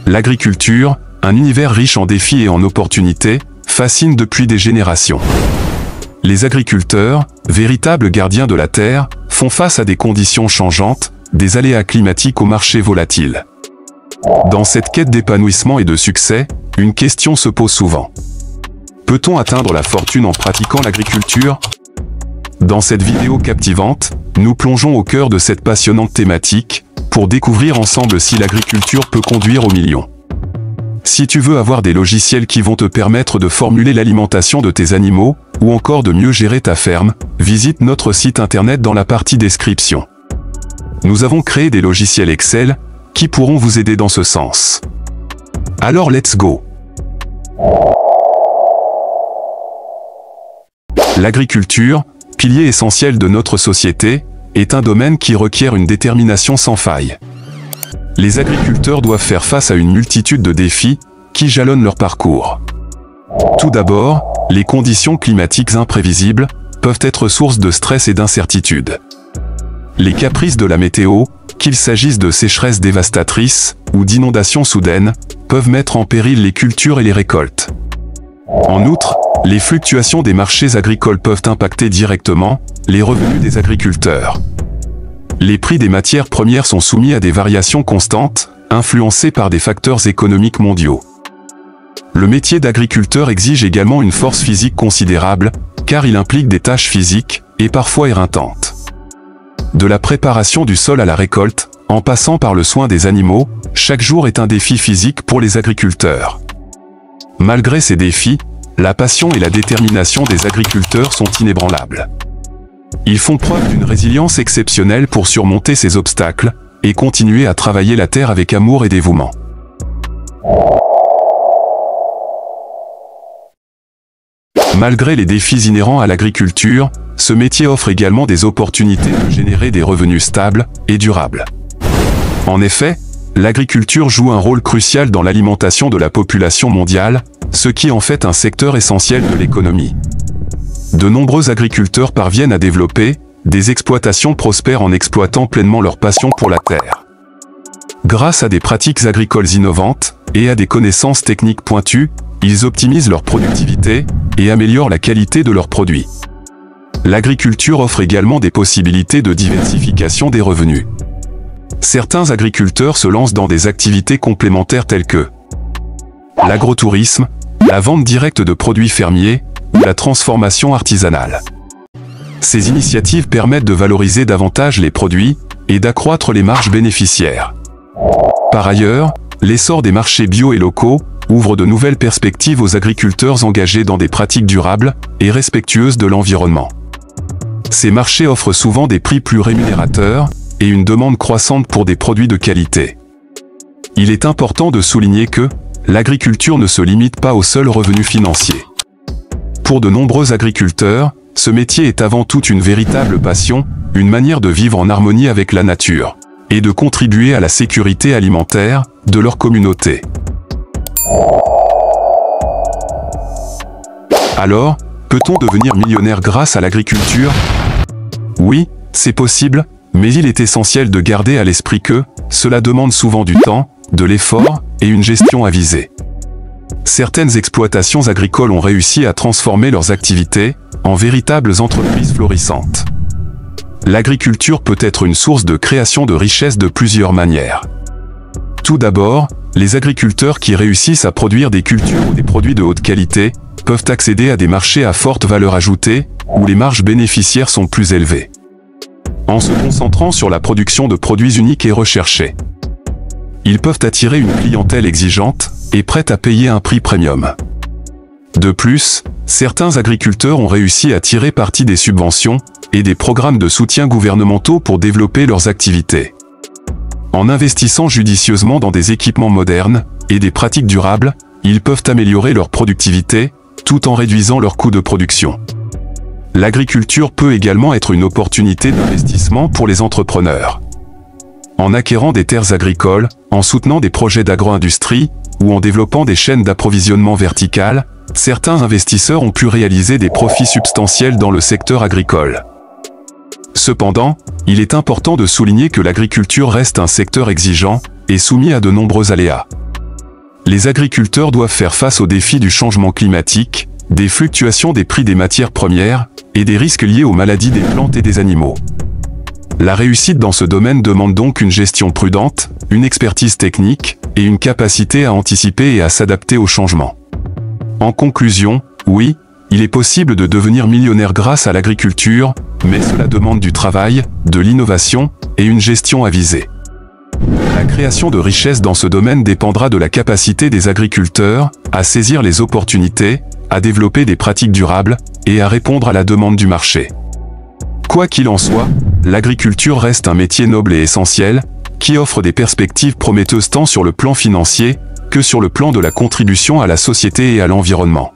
L'agriculture, un univers riche en défis et en opportunités, fascine depuis des générations. Les agriculteurs, véritables gardiens de la terre, font face à des conditions changeantes, des aléas climatiques aux marchés volatiles. Dans cette quête d'épanouissement et de succès, une question se pose souvent. Peut-on atteindre la fortune en pratiquant l'agriculture? Dans cette vidéo captivante, nous plongeons au cœur de cette passionnante thématique, pour découvrir ensemble si l'agriculture peut conduire aux millions. Si tu veux avoir des logiciels qui vont te permettre de formuler l'alimentation de tes animaux, ou encore de mieux gérer ta ferme, visite notre site internet dans la partie description. Nous avons créé des logiciels Excel, qui pourront vous aider dans ce sens. Alors let's go! L'agriculture, pilier essentiel de notre société, est un domaine qui requiert une détermination sans faille. Les agriculteurs doivent faire face à une multitude de défis qui jalonnent leur parcours. Tout d'abord, les conditions climatiques imprévisibles peuvent être source de stress et d'incertitude. Les caprices de la météo, qu'il s'agisse de sécheresses dévastatrices ou d'inondations soudaines, peuvent mettre en péril les cultures et les récoltes. En outre, les fluctuations des marchés agricoles peuvent impacter directement les revenus des agriculteurs. Les prix des matières premières sont soumis à des variations constantes, influencées par des facteurs économiques mondiaux. Le métier d'agriculteur exige également une force physique considérable, car il implique des tâches physiques, et parfois éreintantes. De la préparation du sol à la récolte, en passant par le soin des animaux, chaque jour est un défi physique pour les agriculteurs. Malgré ces défis, la passion et la détermination des agriculteurs sont inébranlables. Ils font preuve d'une résilience exceptionnelle pour surmonter ces obstacles et continuer à travailler la terre avec amour et dévouement. Malgré les défis inhérents à l'agriculture, ce métier offre également des opportunités de générer des revenus stables et durables. En effet, l'agriculture joue un rôle crucial dans l'alimentation de la population mondiale, ce qui en fait un secteur essentiel de l'économie. De nombreux agriculteurs parviennent à développer des exploitations prospères en exploitant pleinement leur passion pour la terre. Grâce à des pratiques agricoles innovantes et à des connaissances techniques pointues, ils optimisent leur productivité et améliorent la qualité de leurs produits. L'agriculture offre également des possibilités de diversification des revenus. Certains agriculteurs se lancent dans des activités complémentaires telles que l'agrotourisme, la vente directe de produits fermiers, ou la transformation artisanale. Ces initiatives permettent de valoriser davantage les produits et d'accroître les marges bénéficiaires. Par ailleurs, l'essor des marchés bio et locaux ouvre de nouvelles perspectives aux agriculteurs engagés dans des pratiques durables et respectueuses de l'environnement. Ces marchés offrent souvent des prix plus rémunérateurs et une demande croissante pour des produits de qualité. Il est important de souligner que l'agriculture ne se limite pas aux seuls revenus financiers. Pour de nombreux agriculteurs, ce métier est avant tout une véritable passion, une manière de vivre en harmonie avec la nature, et de contribuer à la sécurité alimentaire de leur communauté. Alors, peut-on devenir millionnaire grâce à l'agriculture? Oui, c'est possible, mais il est essentiel de garder à l'esprit que cela demande souvent du temps, de l'effort et une gestion avisée. Certaines exploitations agricoles ont réussi à transformer leurs activités en véritables entreprises florissantes. L'agriculture peut être une source de création de richesses de plusieurs manières. Tout d'abord, les agriculteurs qui réussissent à produire des cultures ou des produits de haute qualité peuvent accéder à des marchés à forte valeur ajoutée, où les marges bénéficiaires sont plus élevées. En se concentrant sur la production de produits uniques et recherchés, ils peuvent attirer une clientèle exigeante et prête à payer un prix premium. De plus, certains agriculteurs ont réussi à tirer parti des subventions et des programmes de soutien gouvernementaux pour développer leurs activités. En investissant judicieusement dans des équipements modernes et des pratiques durables, ils peuvent améliorer leur productivité tout en réduisant leurs coûts de production. L'agriculture peut également être une opportunité d'investissement pour les entrepreneurs. En acquérant des terres agricoles, en soutenant des projets d'agro-industrie ou en développant des chaînes d'approvisionnement verticales, certains investisseurs ont pu réaliser des profits substantiels dans le secteur agricole. Cependant, il est important de souligner que l'agriculture reste un secteur exigeant et soumis à de nombreux aléas. les agriculteurs doivent faire face aux défis du changement climatique, des fluctuations des prix des matières premières et des risques liés aux maladies des plantes et des animaux. La réussite dans ce domaine demande donc une gestion prudente, une expertise technique et une capacité à anticiper et à s'adapter aux changements. En conclusion, oui, il est possible de devenir millionnaire grâce à l'agriculture, mais cela demande du travail, de l'innovation et une gestion avisée. La création de richesses dans ce domaine dépendra de la capacité des agriculteurs à saisir les opportunités, à développer des pratiques durables et à répondre à la demande du marché. Quoi qu'il en soit, l'agriculture reste un métier noble et essentiel, qui offre des perspectives prometteuses tant sur le plan financier que sur le plan de la contribution à la société et à l'environnement.